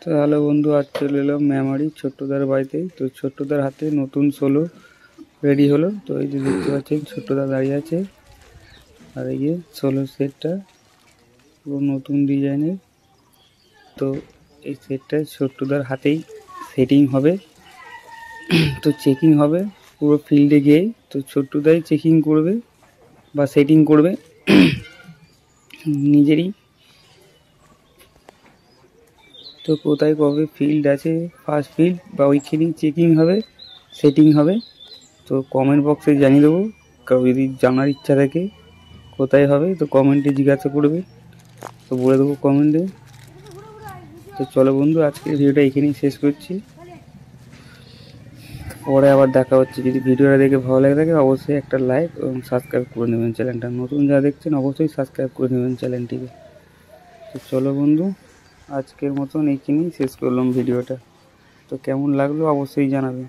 তো হ্যালো বন্ধু, আজ চলে এলাম মেমারি ছোট্টদার বাড়িতে। তো ছোট্টদার হাতে নতুন সোলো রেডি হলো। তো এই যে দেখতে পাচ্ছেন ছোট্টদা দাঁড়িয়ে আছে, আর এই যে সোলো সেটটা পুরো নতুন ডিজাইনের। তো এই সেটটা ছোট্টদার হাতেই সেটিং হবে, তো চেকিং হবে পুরো ফিল্ডে গিয়ে। তো ছোট্টদাই চেকিং করবে বা সেটিং করবে নিজেরই। তো কোথায় কবে ফিল্ড আছে, ফার্স্ট ফিল্ড বা ওইখানেই চেকিং হবে, সেটিং হবে। তো কমেন্ট বক্সে জানিয়ে দেবো, কারো যদি জানার ইচ্ছা থাকে কোথায় হবে তো কমেন্টে জিজ্ঞাসা করবে, তো বলে দেবো কমেন্টে। তো চলো বন্ধু, আজকের ভিডিওটা এখানেই শেষ করছি, পরে আবার দেখা হচ্ছে। যদি ভিডিওটা দেখে ভালো লাগে থাকে অবশ্যই একটা লাইক এবং সাবস্ক্রাইব করে নেবেন চ্যানেলটা। নতুন যারা দেখছেন অবশ্যই সাবস্ক্রাইব করে নেবেন চ্যানেলটিকে। তো চলো বন্ধু, আজকের মতন এইখানেই শেষ করলাম ভিডিওটা। তো কেমন লাগলো অবশ্যই জানাবেন।